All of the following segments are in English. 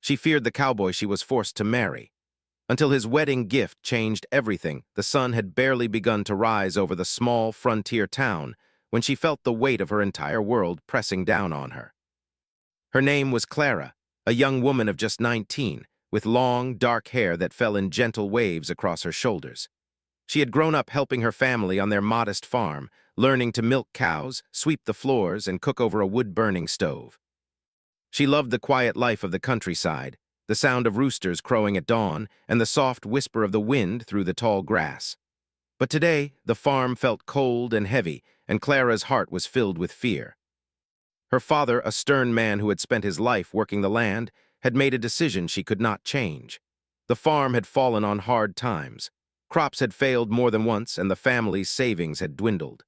She feared the cowboy she was forced to marry. Until his wedding gift changed everything, the sun had barely begun to rise over the small frontier town when she felt the weight of her entire world pressing down on her. Her name was Clara, a young woman of just 19, with long, dark hair that fell in gentle waves across her shoulders. She had grown up helping her family on their modest farm, learning to milk cows, sweep the floors, and cook over a wood-burning stove. She loved the quiet life of the countryside, the sound of roosters crowing at dawn, and the soft whisper of the wind through the tall grass. But today, the farm felt cold and heavy, and Clara's heart was filled with fear. Her father, a stern man who had spent his life working the land, had made a decision she could not change. The farm had fallen on hard times. Crops had failed more than once, and the family's savings had dwindled.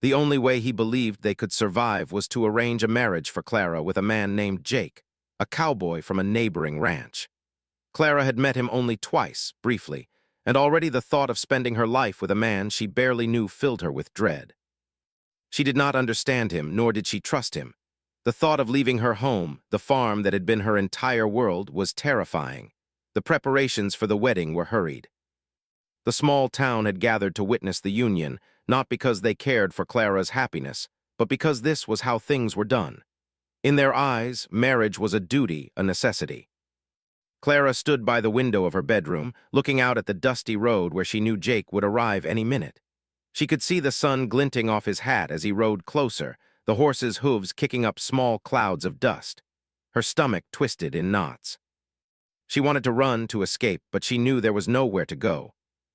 The only way he believed they could survive was to arrange a marriage for Clara with a man named Jake, a cowboy from a neighboring ranch. Clara had met him only twice, briefly, and already the thought of spending her life with a man she barely knew filled her with dread. She did not understand him, nor did she trust him. The thought of leaving her home, the farm that had been her entire world, was terrifying. The preparations for the wedding were hurried. The small town had gathered to witness the union, not because they cared for Clara's happiness, but because this was how things were done. In their eyes, marriage was a duty, a necessity. Clara stood by the window of her bedroom, looking out at the dusty road where she knew Jake would arrive any minute. She could see the sun glinting off his hat as he rode closer, the horse's hooves kicking up small clouds of dust. Her stomach twisted in knots. She wanted to run to escape, but she knew there was nowhere to go.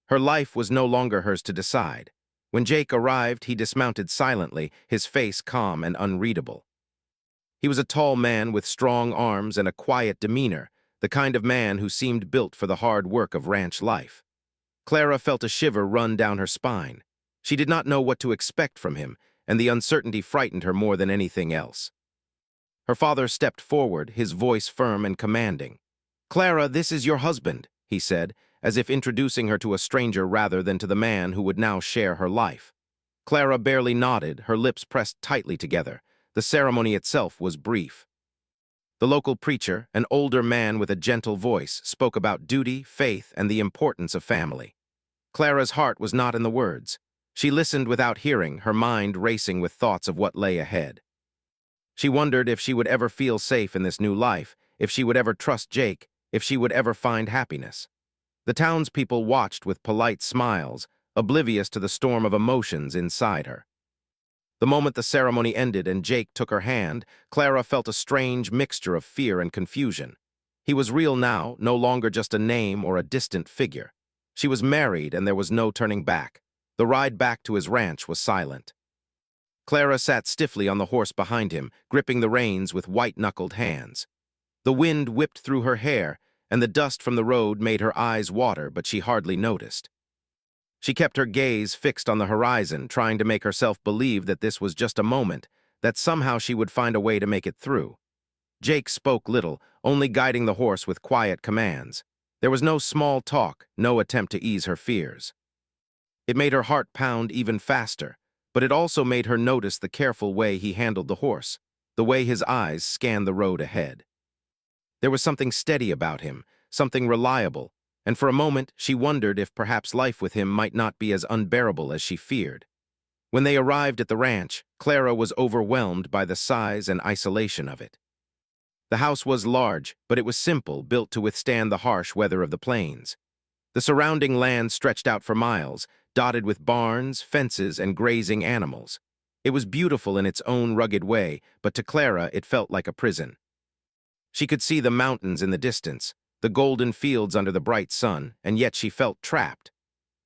Her life was no longer hers to decide. When Jake arrived, he dismounted silently, his face calm and unreadable. He was a tall man with strong arms and a quiet demeanor, the kind of man who seemed built for the hard work of ranch life. Clara felt a shiver run down her spine. She did not know what to expect from him, and the uncertainty frightened her more than anything else. Her father stepped forward, his voice firm and commanding. "Clara, this is your husband," he said, as if introducing her to a stranger rather than to the man who would now share her life. Clara barely nodded, her lips pressed tightly together. The ceremony itself was brief. The local preacher, an older man with a gentle voice, spoke about duty, faith, and the importance of family. Clara's heart was not in the words. She listened without hearing, her mind racing with thoughts of what lay ahead. She wondered if she would ever feel safe in this new life, if she would ever trust Jake, if she would ever find happiness. The townspeople watched with polite smiles, oblivious to the storm of emotions inside her. The moment the ceremony ended and Jake took her hand, Clara felt a strange mixture of fear and confusion. He was real now, no longer just a name or a distant figure. She was married and there was no turning back. The ride back to his ranch was silent. Clara sat stiffly on the horse behind him, gripping the reins with white-knuckled hands. The wind whipped through her hair, and the dust from the road made her eyes water, but she hardly noticed. She kept her gaze fixed on the horizon, trying to make herself believe that this was just a moment, that somehow she would find a way to make it through. Jake spoke little, only guiding the horse with quiet commands. There was no small talk, no attempt to ease her fears. It made her heart pound even faster, but it also made her notice the careful way he handled the horse, the way his eyes scanned the road ahead. There was something steady about him, something reliable, and for a moment she wondered if perhaps life with him might not be as unbearable as she feared. When they arrived at the ranch, Clara was overwhelmed by the size and isolation of it. The house was large, but it was simple, built to withstand the harsh weather of the plains. The surrounding land stretched out for miles, dotted with barns, fences, and grazing animals. It was beautiful in its own rugged way, but to Clara it felt like a prison. She could see the mountains in the distance, the golden fields under the bright sun, and yet she felt trapped.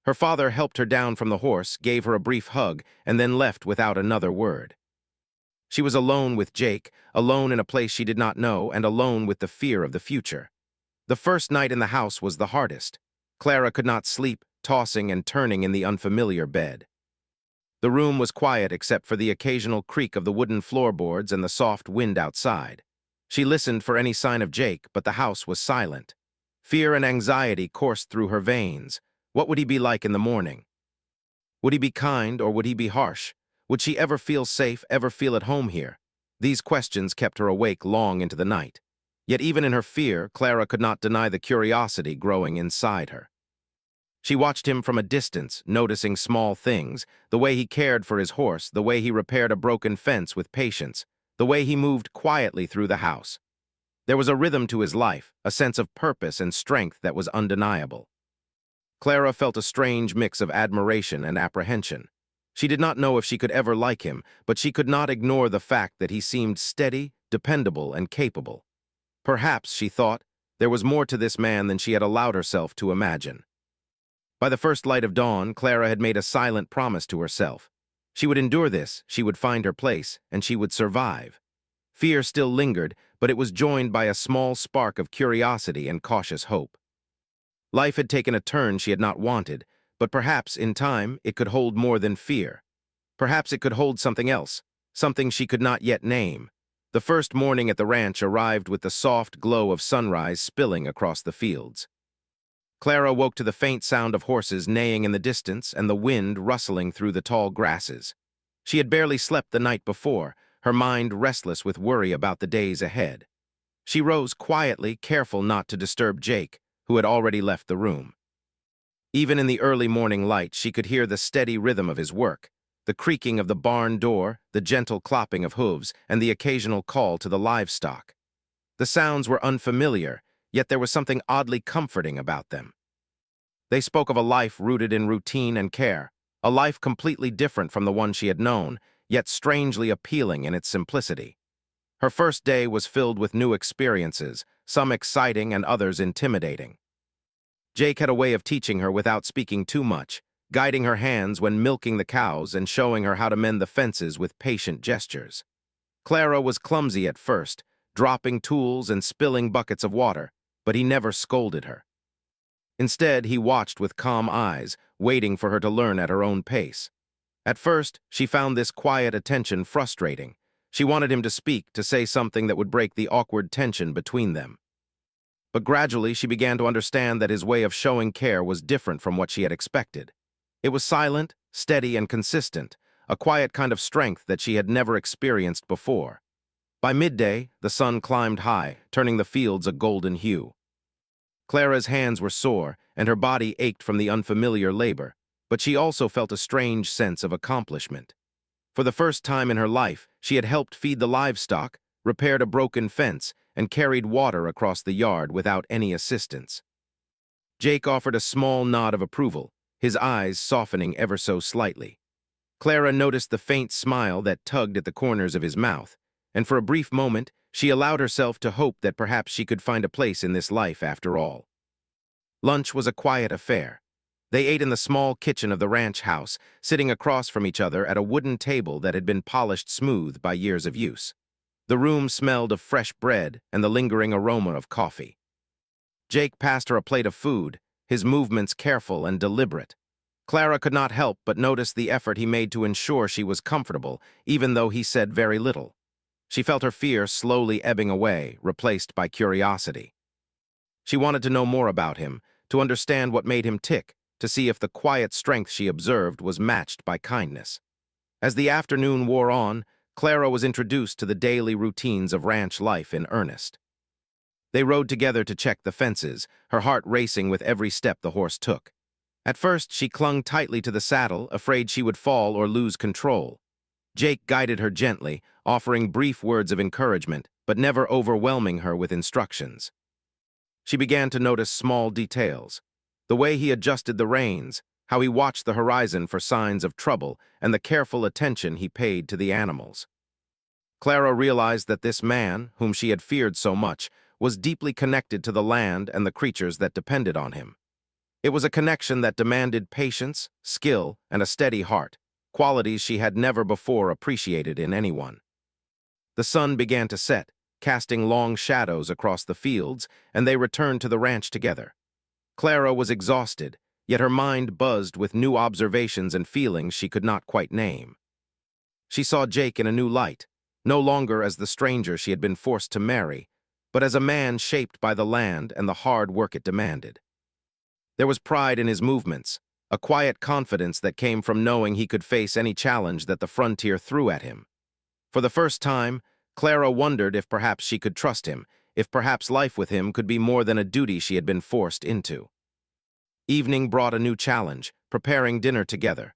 Her father helped her down from the horse, gave her a brief hug, and then left without another word. She was alone with Jake, alone in a place she did not know, and alone with the fear of the future. The first night in the house was the hardest. Clara could not sleep, tossing and turning in the unfamiliar bed. The room was quiet except for the occasional creak of the wooden floorboards and the soft wind outside. She listened for any sign of Jake, but the house was silent. Fear and anxiety coursed through her veins. What would he be like in the morning? Would he be kind or would he be harsh? Would she ever feel safe, ever feel at home here? These questions kept her awake long into the night. Yet even in her fear, Clara could not deny the curiosity growing inside her. She watched him from a distance, noticing small things, the way he cared for his horse, the way he repaired a broken fence with patience, the way he moved quietly through the house. There was a rhythm to his life, a sense of purpose and strength that was undeniable. Clara felt a strange mix of admiration and apprehension. She did not know if she could ever like him, but she could not ignore the fact that he seemed steady, dependable, and capable. Perhaps, she thought, there was more to this man than she had allowed herself to imagine. By the first light of dawn, Clara had made a silent promise to herself. She would endure this, she would find her place, and she would survive. Fear still lingered, but it was joined by a small spark of curiosity and cautious hope. Life had taken a turn she had not wanted, but perhaps, in time, it could hold more than fear. Perhaps it could hold something else, something she could not yet name. The first morning at the ranch arrived with the soft glow of sunrise spilling across the fields. Clara woke to the faint sound of horses neighing in the distance and the wind rustling through the tall grasses. She had barely slept the night before, her mind restless with worry about the days ahead. She rose quietly, careful not to disturb Jake, who had already left the room. Even in the early morning light, she could hear the steady rhythm of his work, the creaking of the barn door, the gentle clopping of hooves, and the occasional call to the livestock. The sounds were unfamiliar, yet there was something oddly comforting about them. They spoke of a life rooted in routine and care, a life completely different from the one she had known, yet strangely appealing in its simplicity. Her first day was filled with new experiences, some exciting and others intimidating. Jake had a way of teaching her without speaking too much, guiding her hands when milking the cows and showing her how to mend the fences with patient gestures. Clara was clumsy at first, dropping tools and spilling buckets of water, but he never scolded her. Instead, he watched with calm eyes, waiting for her to learn at her own pace. At first, she found this quiet attention frustrating. She wanted him to speak, to say something that would break the awkward tension between them. But gradually, she began to understand that his way of showing care was different from what she had expected. It was silent, steady, and consistent, a quiet kind of strength that she had never experienced before. By midday, the sun climbed high, turning the fields a golden hue. Clara's hands were sore, and her body ached from the unfamiliar labor, but she also felt a strange sense of accomplishment. For the first time in her life, she had helped feed the livestock, repaired a broken fence, and carried water across the yard without any assistance. Jake offered a small nod of approval, his eyes softening ever so slightly. Clara noticed the faint smile that tugged at the corners of his mouth, and for a brief moment, she allowed herself to hope that perhaps she could find a place in this life after all. Lunch was a quiet affair. They ate in the small kitchen of the ranch house, sitting across from each other at a wooden table that had been polished smooth by years of use. The room smelled of fresh bread and the lingering aroma of coffee. Jake passed her a plate of food, his movements careful and deliberate. Clara could not help but notice the effort he made to ensure she was comfortable, even though he said very little. She felt her fear slowly ebbing away, replaced by curiosity. She wanted to know more about him, to understand what made him tick, to see if the quiet strength she observed was matched by kindness. As the afternoon wore on, Clara was introduced to the daily routines of ranch life in earnest. They rode together to check the fences, her heart racing with every step the horse took. At first, she clung tightly to the saddle, afraid she would fall or lose control. Jake guided her gently, offering brief words of encouragement, but never overwhelming her with instructions. She began to notice small details. The way he adjusted the reins, how he watched the horizon for signs of trouble, and the careful attention he paid to the animals. Clara realized that this man, whom she had feared so much, was deeply connected to the land and the creatures that depended on him. It was a connection that demanded patience, skill, and a steady heart, qualities she had never before appreciated in anyone. The sun began to set, casting long shadows across the fields, and they returned to the ranch together. Clara was exhausted, yet her mind buzzed with new observations and feelings she could not quite name. She saw Jake in a new light, no longer as the stranger she had been forced to marry, but as a man shaped by the land and the hard work it demanded. There was pride in his movements, a quiet confidence that came from knowing he could face any challenge that the frontier threw at him. For the first time, Clara wondered if perhaps she could trust him, if perhaps life with him could be more than a duty she had been forced into. Evening brought a new challenge, preparing dinner together.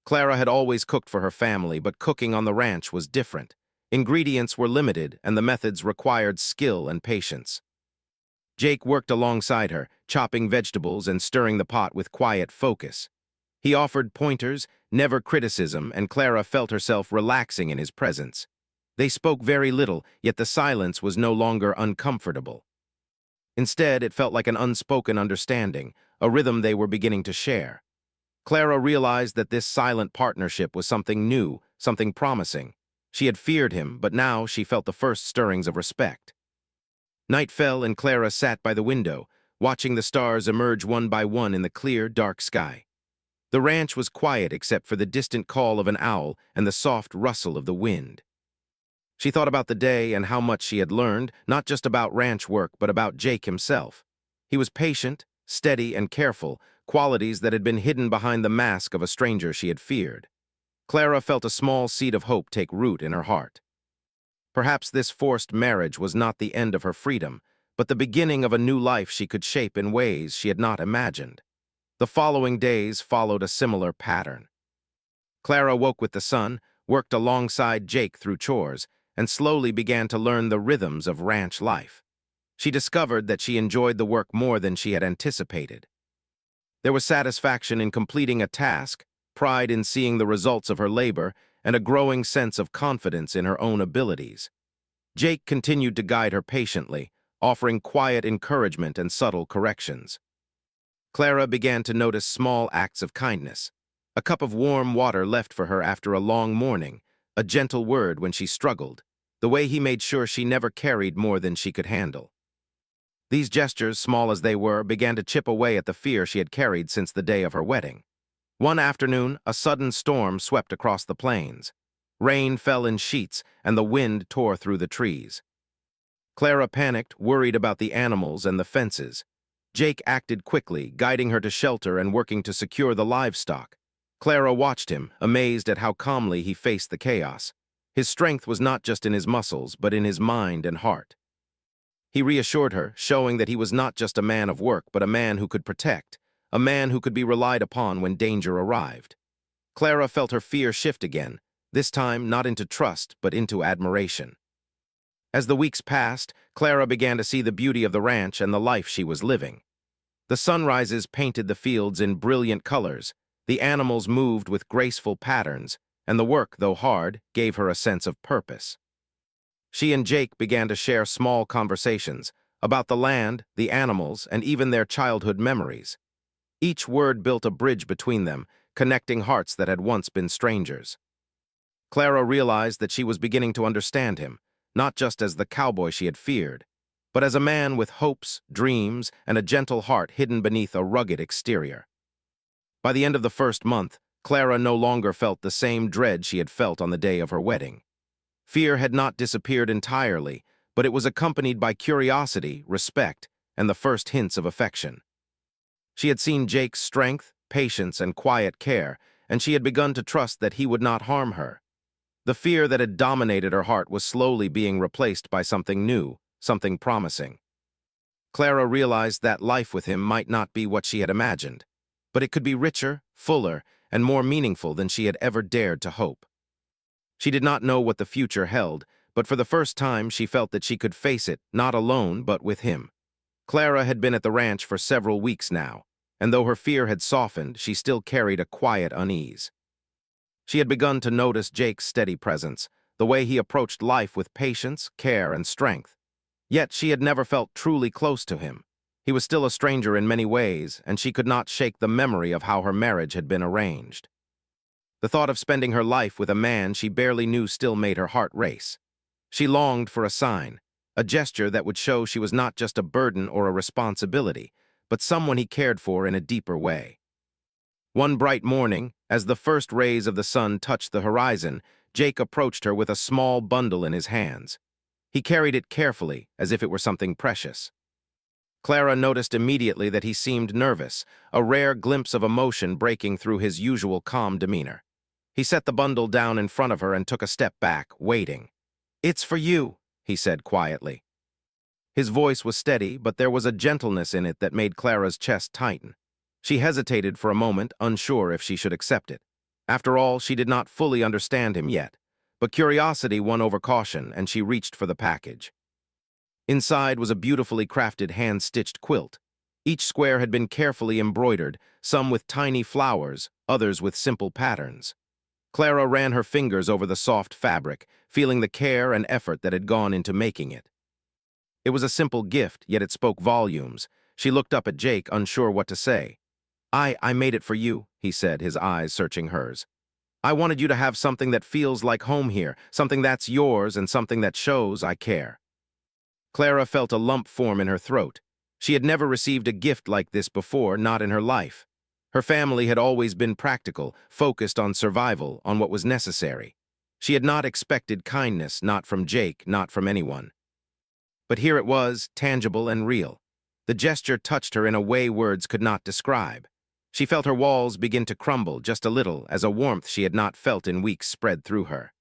Clara had always cooked for her family, but cooking on the ranch was different. Ingredients were limited, and the methods required skill and patience. Jake worked alongside her, chopping vegetables and stirring the pot with quiet focus. He offered pointers, never criticism, and Clara felt herself relaxing in his presence. They spoke very little, yet the silence was no longer uncomfortable. Instead, it felt like an unspoken understanding, a rhythm they were beginning to share. Clara realized that this silent partnership was something new, something promising. She had feared him, but now she felt the first stirrings of respect. Night fell and Clara sat by the window, watching the stars emerge one by one in the clear, dark sky. The ranch was quiet except for the distant call of an owl and the soft rustle of the wind. She thought about the day and how much she had learned, not just about ranch work, but about Jake himself. He was patient, steady, and careful, qualities that had been hidden behind the mask of a stranger she had feared. Clara felt a small seed of hope take root in her heart. Perhaps this forced marriage was not the end of her freedom, but the beginning of a new life she could shape in ways she had not imagined. The following days followed a similar pattern. Clara woke with the sun, worked alongside Jake through chores, and slowly began to learn the rhythms of ranch life. She discovered that she enjoyed the work more than she had anticipated. There was satisfaction in completing a task, pride in seeing the results of her labor, and a growing sense of confidence in her own abilities. Jake continued to guide her patiently, offering quiet encouragement and subtle corrections. Clara began to notice small acts of kindness. A cup of warm water left for her after a long morning, a gentle word when she struggled, the way he made sure she never carried more than she could handle. These gestures, small as they were, began to chip away at the fear she had carried since the day of her wedding. One afternoon, a sudden storm swept across the plains. Rain fell in sheets, and the wind tore through the trees. Clara panicked, worried about the animals and the fences. Jake acted quickly, guiding her to shelter and working to secure the livestock. Clara watched him, amazed at how calmly he faced the chaos. His strength was not just in his muscles, but in his mind and heart. He reassured her, showing that he was not just a man of work, but a man who could protect, a man who could be relied upon when danger arrived. Clara felt her fear shift again, this time not into trust, but into admiration. As the weeks passed, Clara began to see the beauty of the ranch and the life she was living. The sunrises painted the fields in brilliant colors, the animals moved with graceful patterns, and the work, though hard, gave her a sense of purpose. She and Jake began to share small conversations about the land, the animals, and even their childhood memories. Each word built a bridge between them, connecting hearts that had once been strangers. Clara realized that she was beginning to understand him, not just as the cowboy she had feared, but as a man with hopes, dreams, and a gentle heart hidden beneath a rugged exterior. By the end of the first month, Clara no longer felt the same dread she had felt on the day of her wedding. Fear had not disappeared entirely, but it was accompanied by curiosity, respect, and the first hints of affection. She had seen Jake's strength, patience, and quiet care, and she had begun to trust that he would not harm her. The fear that had dominated her heart was slowly being replaced by something new, something promising. Clara realized that life with him might not be what she had imagined, but it could be richer, fuller, and more meaningful than she had ever dared to hope. She did not know what the future held, but for the first time she felt that she could face it, not alone, but with him. Clara had been at the ranch for several weeks now, and though her fear had softened, she still carried a quiet unease. She had begun to notice Jake's steady presence, the way he approached life with patience, care, and strength. Yet she had never felt truly close to him. He was still a stranger in many ways, and she could not shake the memory of how her marriage had been arranged. The thought of spending her life with a man she barely knew still made her heart race. She longed for a sign, a gesture that would show she was not just a burden or a responsibility, but someone he cared for in a deeper way. One bright morning, as the first rays of the sun touched the horizon, Jake approached her with a small bundle in his hands. He carried it carefully, as if it were something precious. Clara noticed immediately that he seemed nervous, a rare glimpse of emotion breaking through his usual calm demeanor. He set the bundle down in front of her and took a step back, waiting. "It's for you," he said quietly. His voice was steady, but there was a gentleness in it that made Clara's chest tighten. She hesitated for a moment, unsure if she should accept it. After all, she did not fully understand him yet. But curiosity won over caution, and she reached for the package. Inside was a beautifully crafted hand-stitched quilt. Each square had been carefully embroidered, some with tiny flowers, others with simple patterns. Clara ran her fingers over the soft fabric, feeling the care and effort that had gone into making it. It was a simple gift, yet it spoke volumes. She looked up at Jake, unsure what to say. I made it for you," he said, his eyes searching hers. "I wanted you to have something that feels like home here, something that's yours and something that shows I care." Clara felt a lump form in her throat. She had never received a gift like this before, not in her life. Her family had always been practical, focused on survival, on what was necessary. She had not expected kindness, not from Jake, not from anyone. But here it was, tangible and real. The gesture touched her in a way words could not describe. She felt her walls begin to crumble just a little as a warmth she had not felt in weeks spread through her.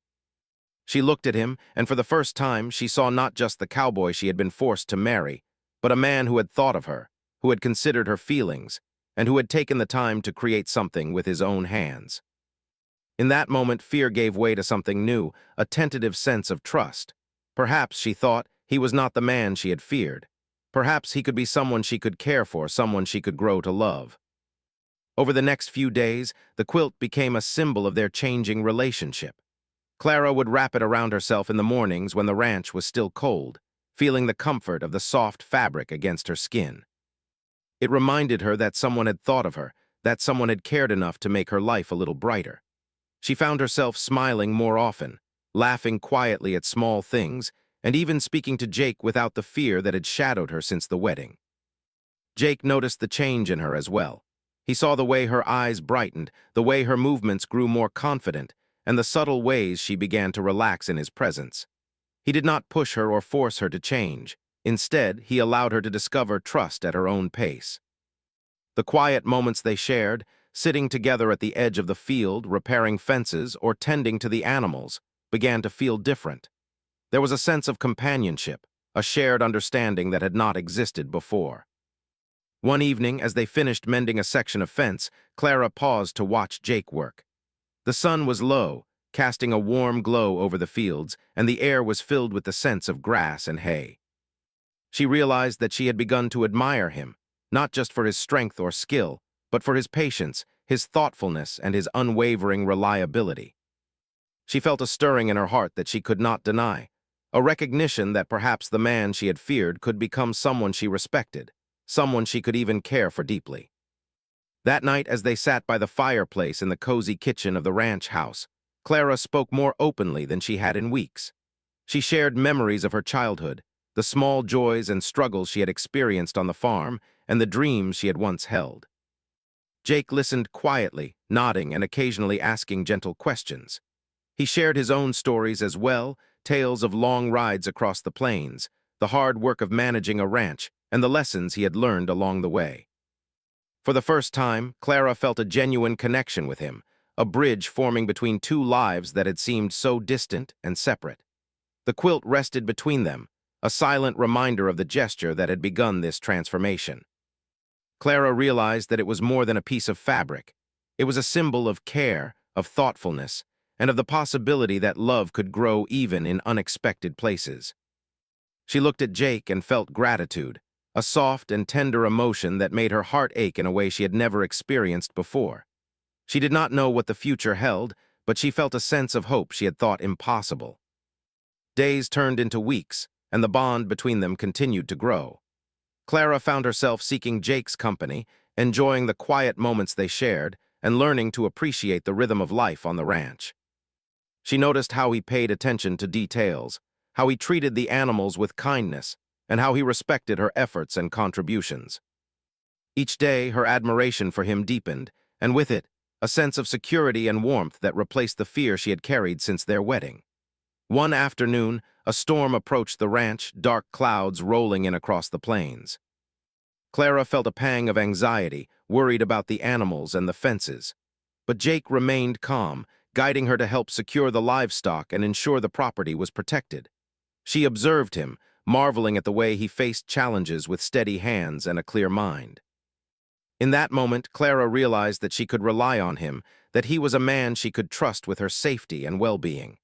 She looked at him, and for the first time she saw not just the cowboy she had been forced to marry, but a man who had thought of her, who had considered her feelings, and who had taken the time to create something with his own hands. In that moment, fear gave way to something new, a tentative sense of trust. Perhaps, she thought, he was not the man she had feared. Perhaps he could be someone she could care for, someone she could grow to love. Over the next few days, the quilt became a symbol of their changing relationship. Clara would wrap it around herself in the mornings when the ranch was still cold, feeling the comfort of the soft fabric against her skin. It reminded her that someone had thought of her, that someone had cared enough to make her life a little brighter. She found herself smiling more often, laughing quietly at small things, and even speaking to Jake without the fear that had shadowed her since the wedding. Jake noticed the change in her as well. He saw the way her eyes brightened, the way her movements grew more confident, and the subtle ways she began to relax in his presence. He did not push her or force her to change. Instead, he allowed her to discover trust at her own pace. The quiet moments they shared, sitting together at the edge of the field, repairing fences, or tending to the animals, began to feel different. There was a sense of companionship, a shared understanding that had not existed before. One evening, as they finished mending a section of fence, Clara paused to watch Jake work. The sun was low, casting a warm glow over the fields, and the air was filled with the scents of grass and hay. She realized that she had begun to admire him, not just for his strength or skill, but for his patience, his thoughtfulness, and his unwavering reliability. She felt a stirring in her heart that she could not deny, a recognition that perhaps the man she had feared could become someone she respected, someone she could even care for deeply. That night, as they sat by the fireplace in the cozy kitchen of the ranch house, Clara spoke more openly than she had in weeks. She shared memories of her childhood, the small joys and struggles she had experienced on the farm, and the dreams she had once held. Jake listened quietly, nodding and occasionally asking gentle questions. He shared his own stories as well, tales of long rides across the plains, the hard work of managing a ranch, and the lessons he had learned along the way. For the first time, Clara felt a genuine connection with him, a bridge forming between two lives that had seemed so distant and separate. The quilt rested between them, a silent reminder of the gesture that had begun this transformation. Clara realized that it was more than a piece of fabric. It was a symbol of care, of thoughtfulness, and of the possibility that love could grow even in unexpected places. She looked at Jake and felt gratitude, a soft and tender emotion that made her heart ache in a way she had never experienced before. She did not know what the future held, but she felt a sense of hope she had thought impossible. Days turned into weeks, and the bond between them continued to grow. Clara found herself seeking Jake's company, enjoying the quiet moments they shared, and learning to appreciate the rhythm of life on the ranch. She noticed how he paid attention to details, how he treated the animals with kindness, and how he respected her efforts and contributions. Each day, her admiration for him deepened, and with it, a sense of security and warmth that replaced the fear she had carried since their wedding. One afternoon, a storm approached the ranch, dark clouds rolling in across the plains. Clara felt a pang of anxiety, worried about the animals and the fences. But Jake remained calm, guiding her to help secure the livestock and ensure the property was protected. She observed him, marveling at the way he faced challenges with steady hands and a clear mind. In that moment, Clara realized that she could rely on him, that he was a man she could trust with her safety and well-being.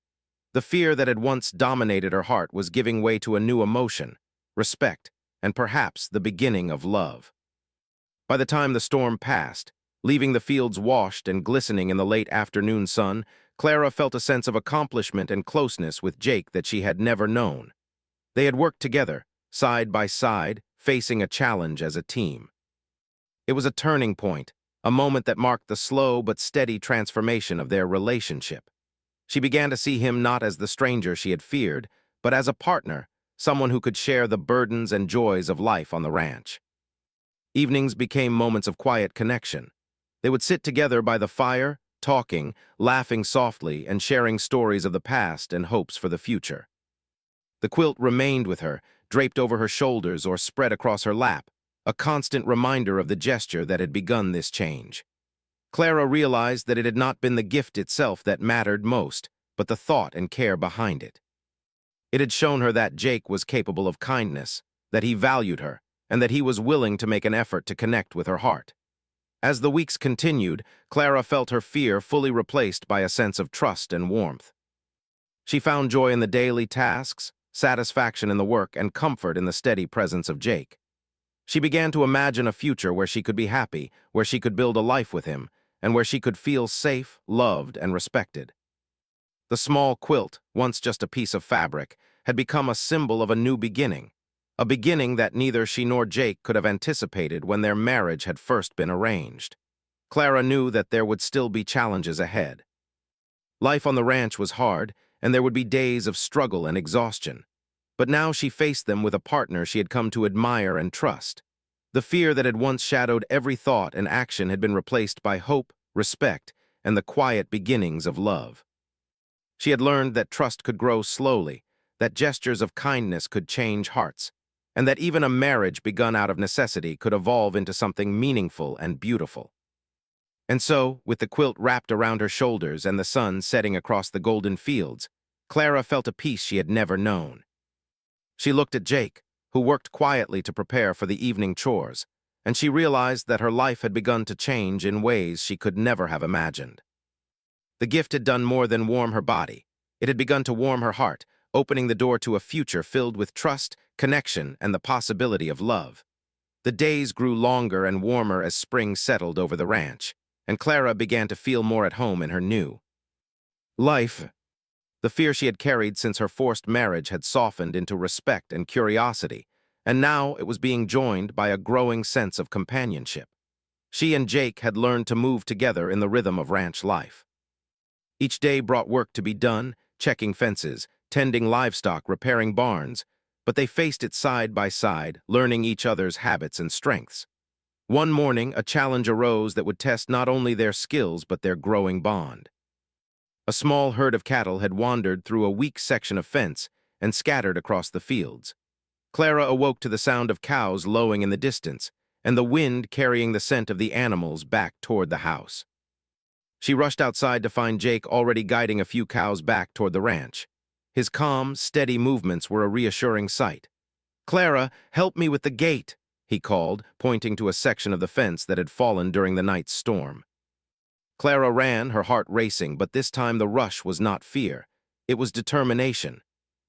The fear that had once dominated her heart was giving way to a new emotion, respect, and perhaps the beginning of love. By the time the storm passed, leaving the fields washed and glistening in the late afternoon sun, Clara felt a sense of accomplishment and closeness with Jake that she had never known. They had worked together, side by side, facing a challenge as a team. It was a turning point, a moment that marked the slow but steady transformation of their relationship. She began to see him not as the stranger she had feared, but as a partner, someone who could share the burdens and joys of life on the ranch. Evenings became moments of quiet connection. They would sit together by the fire, talking, laughing softly, and sharing stories of the past and hopes for the future. The quilt remained with her, draped over her shoulders or spread across her lap, a constant reminder of the gesture that had begun this change. Clara realized that it had not been the gift itself that mattered most, but the thought and care behind it. It had shown her that Jake was capable of kindness, that he valued her, and that he was willing to make an effort to connect with her heart. As the weeks continued, Clara felt her fear fully replaced by a sense of trust and warmth. She found joy in the daily tasks, satisfaction in the work, and comfort in the steady presence of Jake. She began to imagine a future where she could be happy, where she could build a life with him, and where she could feel safe, loved, and respected. The small quilt, once just a piece of fabric, had become a symbol of a new beginning, a beginning that neither she nor Jake could have anticipated when their marriage had first been arranged. Clara knew that there would still be challenges ahead. Life on the ranch was hard, and there would be days of struggle and exhaustion. But now she faced them with a partner she had come to admire and trust. The fear that had once shadowed every thought and action had been replaced by hope, respect, and the quiet beginnings of love. She had learned that trust could grow slowly, that gestures of kindness could change hearts, and that even a marriage begun out of necessity could evolve into something meaningful and beautiful. And so, with the quilt wrapped around her shoulders and the sun setting across the golden fields, Clara felt a peace she had never known. She looked at Jake, who worked quietly to prepare for the evening chores, and she realized that her life had begun to change in ways she could never have imagined. The gift had done more than warm her body. It had begun to warm her heart, opening the door to a future filled with trust, connection, and the possibility of love. The days grew longer and warmer as spring settled over the ranch, and Clara began to feel more at home in her new life. The fear she had carried since her forced marriage had softened into respect and curiosity, and now it was being joined by a growing sense of companionship. She and Jake had learned to move together in the rhythm of ranch life. Each day brought work to be done, checking fences, tending livestock, repairing barns, but they faced it side by side, learning each other's habits and strengths. One morning, a challenge arose that would test not only their skills but their growing bond. A small herd of cattle had wandered through a weak section of fence and scattered across the fields. Clara awoke to the sound of cows lowing in the distance, and the wind carrying the scent of the animals back toward the house. She rushed outside to find Jake already guiding a few cows back toward the ranch. His calm, steady movements were a reassuring sight. "Clara, help me with the gate," he called, pointing to a section of the fence that had fallen during the night's storm. Clara ran, her heart racing, but this time the rush was not fear. It was determination.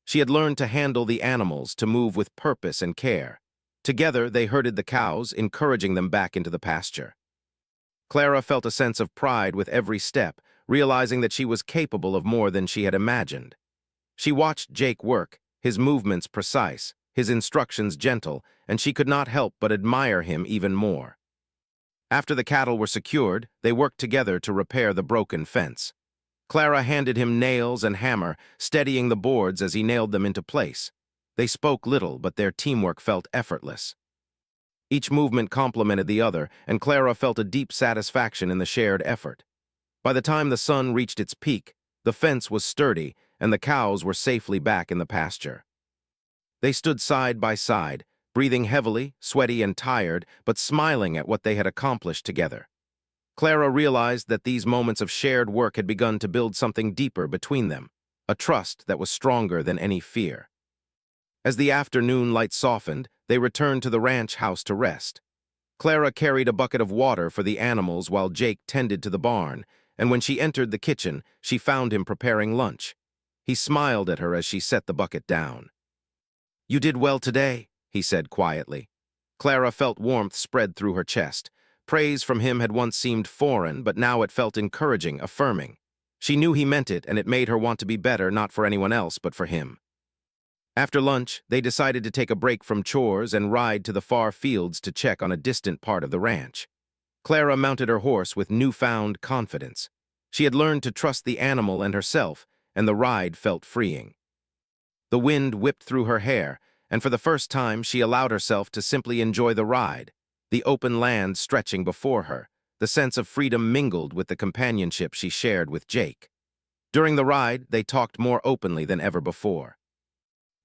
She had learned to handle the animals, to move with purpose and care. Together, they herded the cows, encouraging them back into the pasture. Clara felt a sense of pride with every step, realizing that she was capable of more than she had imagined. She watched Jake work, his movements precise, his instructions gentle, and she could not help but admire him even more. After the cattle were secured, they worked together to repair the broken fence. Clara handed him nails and hammer, steadying the boards as he nailed them into place. They spoke little, but their teamwork felt effortless. Each movement complemented the other, and Clara felt a deep satisfaction in the shared effort. By the time the sun reached its peak, the fence was sturdy, and the cows were safely back in the pasture. They stood side by side, breathing heavily, sweaty and tired, but smiling at what they had accomplished together. Clara realized that these moments of shared work had begun to build something deeper between them, a trust that was stronger than any fear. As the afternoon light softened, they returned to the ranch house to rest. Clara carried a bucket of water for the animals while Jake tended to the barn, and when she entered the kitchen, she found him preparing lunch. He smiled at her as she set the bucket down. "You did well today," he said quietly. Clara felt warmth spread through her chest. Praise from him had once seemed foreign, but now it felt encouraging, affirming. She knew he meant it, and it made her want to be better, not for anyone else, but for him. After lunch, they decided to take a break from chores and ride to the far fields to check on a distant part of the ranch. Clara mounted her horse with newfound confidence. She had learned to trust the animal and herself, and the ride felt freeing. The wind whipped through her hair, and for the first time she allowed herself to simply enjoy the ride, the open land stretching before her. The sense of freedom mingled with the companionship she shared with Jake. During the ride, they talked more openly than ever before.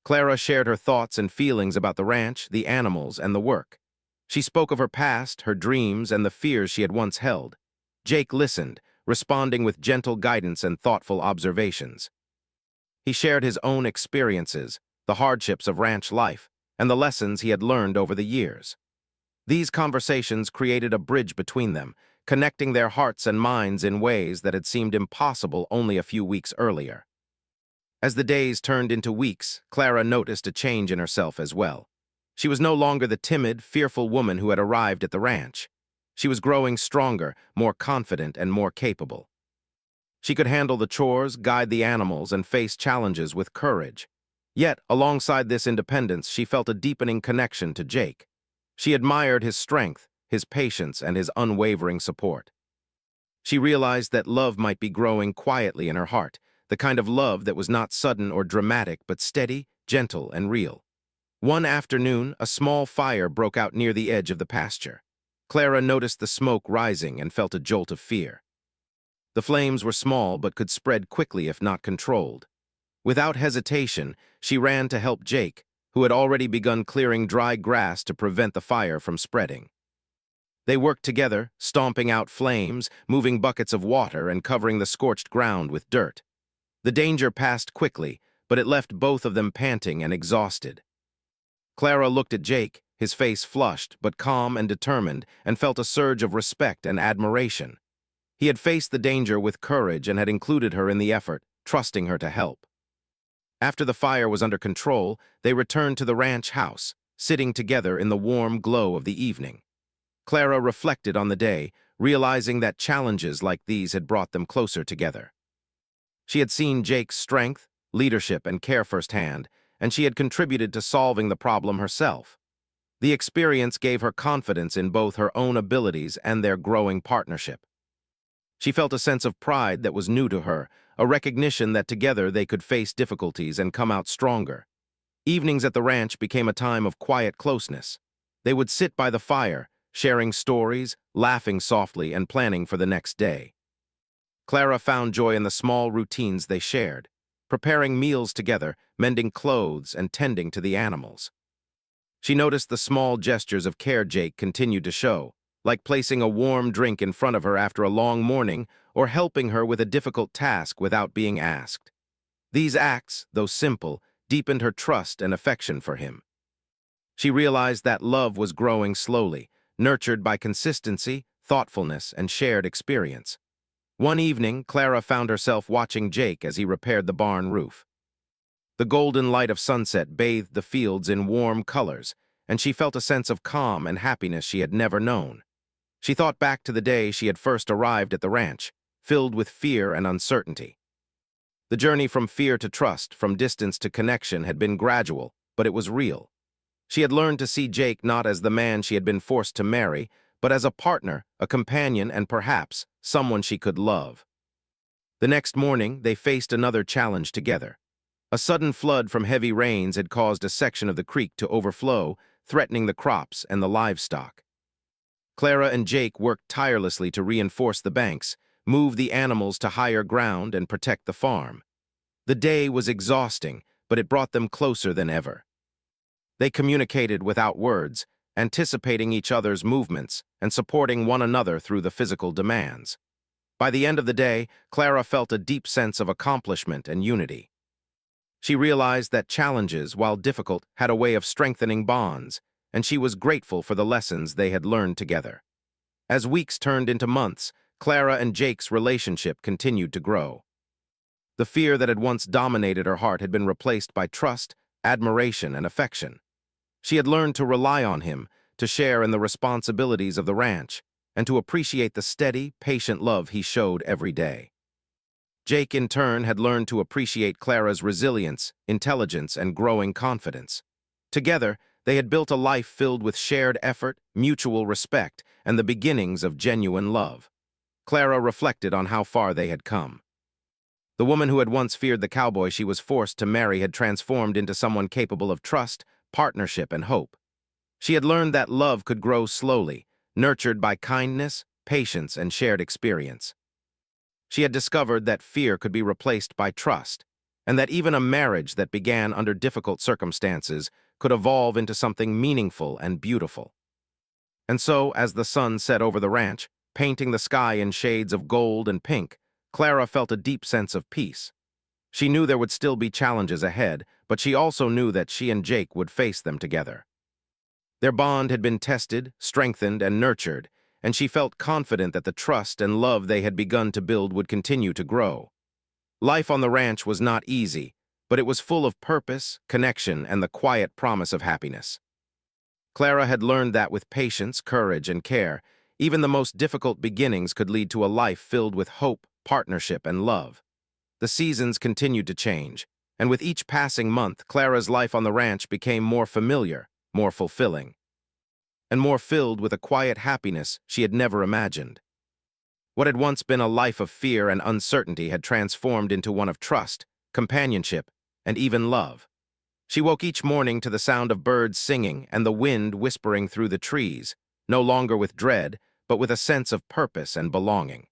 Clara shared her thoughts and feelings about the ranch, the animals, and the work. She spoke of her past, her dreams, and the fears she had once held. Jake listened, responding with gentle guidance and thoughtful observations. He shared his own experiences, the hardships of ranch life, and the lessons he had learned over the years. These conversations created a bridge between them, connecting their hearts and minds in ways that had seemed impossible only a few weeks earlier. As the days turned into weeks, Clara noticed a change in herself as well. She was no longer the timid, fearful woman who had arrived at the ranch. She was growing stronger, more confident, and more capable. She could handle the chores, guide the animals, and face challenges with courage. Yet, alongside this independence, she felt a deepening connection to Jake. She admired his strength, his patience, and his unwavering support. She realized that love might be growing quietly in her heart, the kind of love that was not sudden or dramatic, but steady, gentle, and real. One afternoon, a small fire broke out near the edge of the pasture. Clara noticed the smoke rising and felt a jolt of fear. The flames were small but could spread quickly if not controlled. Without hesitation, she ran to help Jake, who had already begun clearing dry grass to prevent the fire from spreading. They worked together, stomping out flames, moving buckets of water, and covering the scorched ground with dirt. The danger passed quickly, but it left both of them panting and exhausted. Clara looked at Jake, his face flushed but calm and determined, and felt a surge of respect and admiration. He had faced the danger with courage and had included her in the effort, trusting her to help. After the fire was under control, they returned to the ranch house, sitting together in the warm glow of the evening. Clara reflected on the day, realizing that challenges like these had brought them closer together. She had seen Jake's strength, leadership, and care firsthand, and she had contributed to solving the problem herself. The experience gave her confidence in both her own abilities and their growing partnership. She felt a sense of pride that was new to her, a recognition that together they could face difficulties and come out stronger. Evenings at the ranch became a time of quiet closeness. They would sit by the fire, sharing stories, laughing softly, and planning for the next day. Clara found joy in the small routines they shared, preparing meals together, mending clothes, and tending to the animals. She noticed the small gestures of care Jake continued to show, like placing a warm drink in front of her after a long morning or helping her with a difficult task without being asked. These acts, though simple, deepened her trust and affection for him. She realized that love was growing slowly, nurtured by consistency, thoughtfulness, and shared experience. One evening, Clara found herself watching Jake as he repaired the barn roof. The golden light of sunset bathed the fields in warm colors, and she felt a sense of calm and happiness she had never known. She thought back to the day she had first arrived at the ranch, filled with fear and uncertainty. The journey from fear to trust, from distance to connection, had been gradual, but it was real. She had learned to see Jake not as the man she had been forced to marry, but as a partner, a companion, and perhaps someone she could love. The next morning, they faced another challenge together. A sudden flood from heavy rains had caused a section of the creek to overflow, threatening the crops and the livestock. Clara and Jake worked tirelessly to reinforce the banks, move the animals to higher ground, and protect the farm. The day was exhausting, but it brought them closer than ever. They communicated without words, anticipating each other's movements and supporting one another through the physical demands. By the end of the day, Clara felt a deep sense of accomplishment and unity. She realized that challenges, while difficult, had a way of strengthening bonds, and she was grateful for the lessons they had learned together. As weeks turned into months, Clara and Jake's relationship continued to grow. The fear that had once dominated her heart had been replaced by trust, admiration, and affection. She had learned to rely on him, to share in the responsibilities of the ranch, and to appreciate the steady, patient love he showed every day. Jake, in turn, had learned to appreciate Clara's resilience, intelligence, and growing confidence. Together, they had built a life filled with shared effort, mutual respect, and the beginnings of genuine love. Clara reflected on how far they had come. The woman who had once feared the cowboy she was forced to marry had transformed into someone capable of trust, partnership, and hope. She had learned that love could grow slowly, nurtured by kindness, patience, and shared experience. She had discovered that fear could be replaced by trust, and that even a marriage that began under difficult circumstances could evolve into something meaningful and beautiful. And so, as the sun set over the ranch, painting the sky in shades of gold and pink, Clara felt a deep sense of peace. She knew there would still be challenges ahead, but she also knew that she and Jake would face them together. Their bond had been tested, strengthened, and nurtured, and she felt confident that the trust and love they had begun to build would continue to grow. Life on the ranch was not easy, but it was full of purpose, connection, and the quiet promise of happiness. Clara had learned that with patience, courage, and care, even the most difficult beginnings could lead to a life filled with hope, partnership, and love. The seasons continued to change, and with each passing month, Clara's life on the ranch became more familiar, more fulfilling, and more filled with a quiet happiness she had never imagined. What had once been a life of fear and uncertainty had transformed into one of trust, companionship, and even love. She woke each morning to the sound of birds singing and the wind whispering through the trees, no longer with dread, but with a sense of purpose and belonging.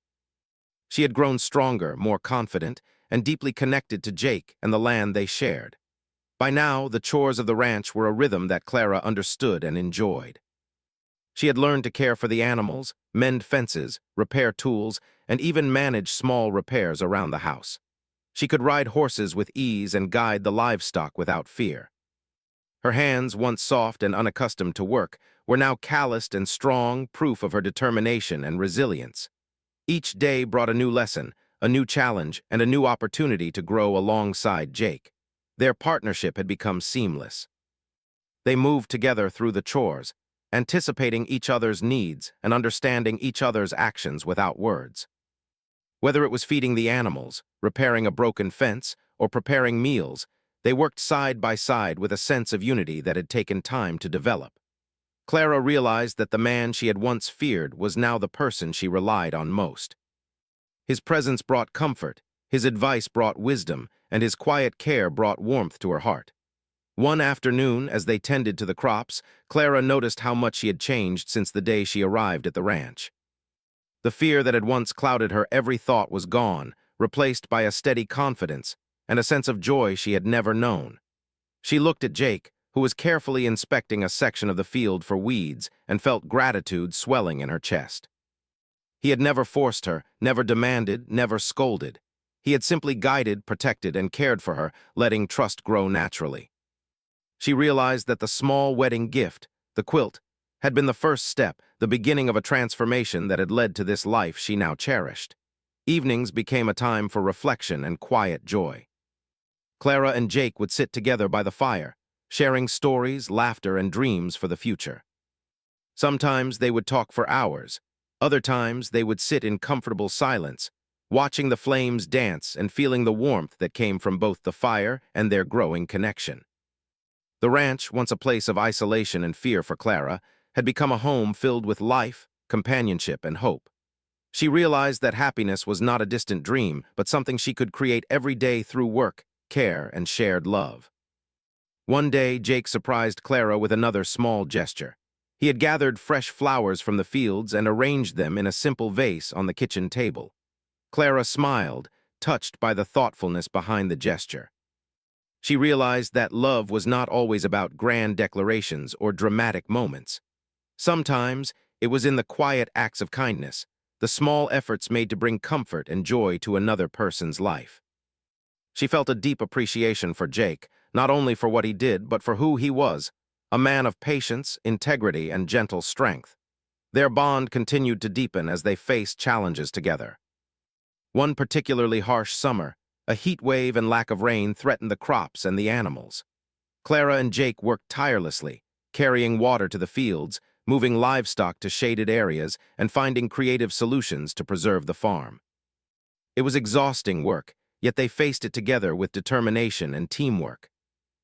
She had grown stronger, more confident, and deeply connected to Jake and the land they shared. By now, the chores of the ranch were a rhythm that Clara understood and enjoyed. She had learned to care for the animals, mend fences, repair tools, and even manage small repairs around the house. She could ride horses with ease and guide the livestock without fear. Her hands, once soft and unaccustomed to work, were now calloused and strong, proof of her determination and resilience. Each day brought a new lesson, a new challenge, and a new opportunity to grow alongside Jake. Their partnership had become seamless. They moved together through the chores, anticipating each other's needs and understanding each other's actions without words. Whether it was feeding the animals, repairing a broken fence, or preparing meals, they worked side by side with a sense of unity that had taken time to develop. Clara realized that the man she had once feared was now the person she relied on most. His presence brought comfort, his advice brought wisdom, and his quiet care brought warmth to her heart. One afternoon, as they tended to the crops, Clara noticed how much he had changed since the day she arrived at the ranch. The fear that had once clouded her every thought was gone, replaced by a steady confidence and a sense of joy she had never known. She looked at Jake, who was carefully inspecting a section of the field for weeds, and felt gratitude swelling in her chest. He had never forced her, never demanded, never scolded. He had simply guided, protected, and cared for her, letting trust grow naturally. She realized that the small wedding gift, the quilt, had been the first step, the beginning of a transformation that had led to this life she now cherished. Evenings became a time for reflection and quiet joy. Clara and Jake would sit together by the fire, sharing stories, laughter, and dreams for the future. Sometimes they would talk for hours. Other times they would sit in comfortable silence, watching the flames dance and feeling the warmth that came from both the fire and their growing connection. The ranch, once a place of isolation and fear for Clara, had become a home filled with life, companionship, and hope. She realized that happiness was not a distant dream, but something she could create every day through work, care, and shared love. One day, Jake surprised Clara with another small gesture. He had gathered fresh flowers from the fields and arranged them in a simple vase on the kitchen table. Clara smiled, touched by the thoughtfulness behind the gesture. She realized that love was not always about grand declarations or dramatic moments. Sometimes, it was in the quiet acts of kindness, the small efforts made to bring comfort and joy to another person's life. She felt a deep appreciation for Jake, not only for what he did, but for who he was, a man of patience, integrity, and gentle strength. Their bond continued to deepen as they faced challenges together. One particularly harsh summer, a heat wave and lack of rain threatened the crops and the animals. Clara and Jake worked tirelessly, carrying water to the fields, moving livestock to shaded areas, and finding creative solutions to preserve the farm. It was exhausting work, yet they faced it together with determination and teamwork.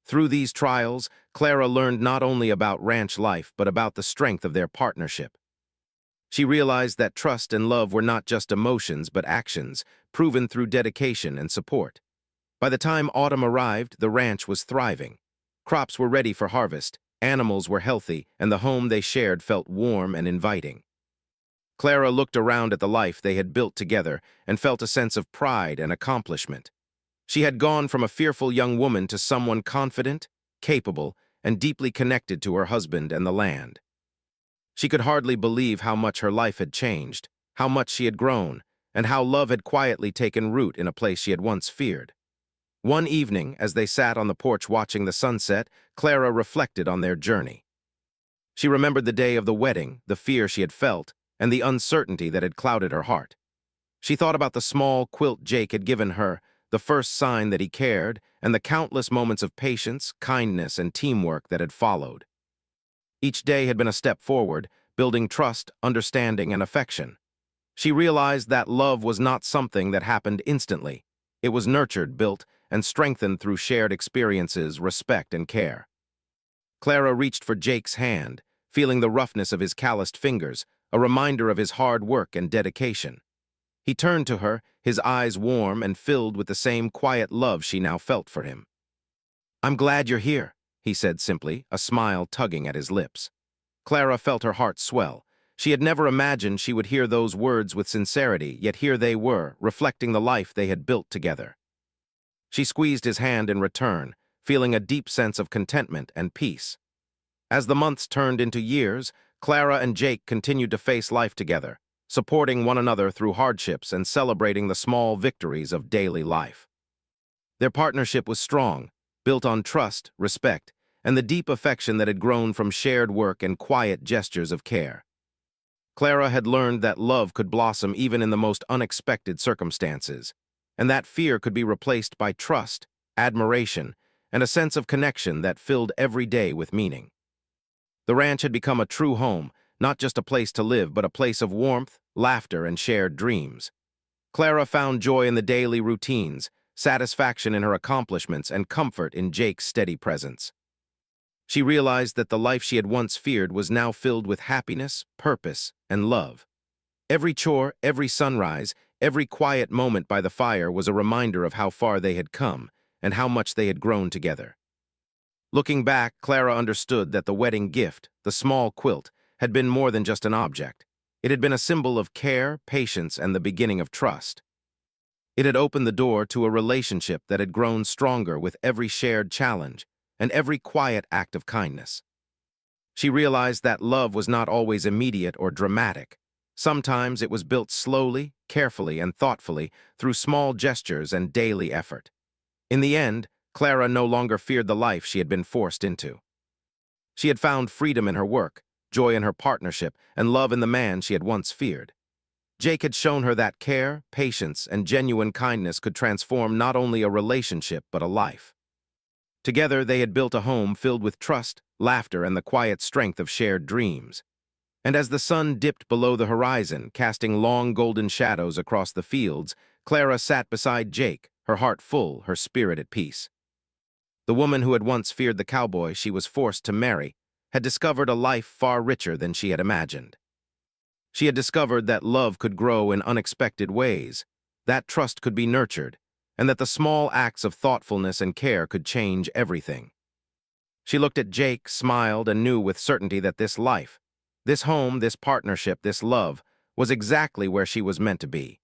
Through these trials, Clara learned not only about ranch life but about the strength of their partnership. She realized that trust and love were not just emotions but actions, proven through dedication and support. By the time autumn arrived, the ranch was thriving. Crops were ready for harvest, animals were healthy, and the home they shared felt warm and inviting. Clara looked around at the life they had built together and felt a sense of pride and accomplishment. She had gone from a fearful young woman to someone confident, capable, and deeply connected to her husband and the land. She could hardly believe how much her life had changed, how much she had grown, and how love had quietly taken root in a place she had once feared. One evening, as they sat on the porch watching the sunset, Clara reflected on their journey. She remembered the day of the wedding, the fear she had felt, and the uncertainty that had clouded her heart. She thought about the small quilt Jake had given her, the first sign that he cared, and the countless moments of patience, kindness, and teamwork that had followed. Each day had been a step forward, building trust, understanding, and affection. She realized that love was not something that happened instantly. It was nurtured, built, and strengthened through shared experiences, respect, and care. Clara reached for Jake's hand, feeling the roughness of his calloused fingers, a reminder of his hard work and dedication. He turned to her, his eyes warm and filled with the same quiet love she now felt for him. "I'm glad you're here," he said simply, a smile tugging at his lips. Clara felt her heart swell. She had never imagined she would hear those words with sincerity, yet here they were, reflecting the life they had built together. She squeezed his hand in return, feeling a deep sense of contentment and peace. As the months turned into years, Clara and Jake continued to face life together, supporting one another through hardships and celebrating the small victories of daily life. Their partnership was strong, built on trust, respect, and the deep affection that had grown from shared work and quiet gestures of care. Clara had learned that love could blossom even in the most unexpected circumstances, and that fear could be replaced by trust, admiration, and a sense of connection that filled every day with meaning. The ranch had become a true home, not just a place to live, but a place of warmth, laughter, and shared dreams. Clara found joy in the daily routines, satisfaction in her accomplishments, and comfort in Jake's steady presence. She realized that the life she had once feared was now filled with happiness, purpose, and love. Every chore, every sunrise, every quiet moment by the fire was a reminder of how far they had come and how much they had grown together. Looking back, Clara understood that the wedding gift, the small quilt, had been more than just an object. It had been a symbol of care, patience, and the beginning of trust. It had opened the door to a relationship that had grown stronger with every shared challenge and every quiet act of kindness. She realized that love was not always immediate or dramatic. Sometimes it was built slowly, carefully, and thoughtfully through small gestures and daily effort. In the end, Clara no longer feared the life she had been forced into. She had found freedom in her work, joy in her partnership, and love in the man she had once feared. Jake had shown her that care, patience, and genuine kindness could transform not only a relationship but a life. Together, they had built a home filled with trust, laughter, and the quiet strength of shared dreams. And as the sun dipped below the horizon, casting long golden shadows across the fields, Clara sat beside Jake, her heart full, her spirit at peace. The woman who had once feared the cowboy she was forced to marry had discovered a life far richer than she had imagined. She had discovered that love could grow in unexpected ways, that trust could be nurtured, and that the small acts of thoughtfulness and care could change everything. She looked at Jake, smiled, and knew with certainty that this life, this home, this partnership, this love, was exactly where she was meant to be.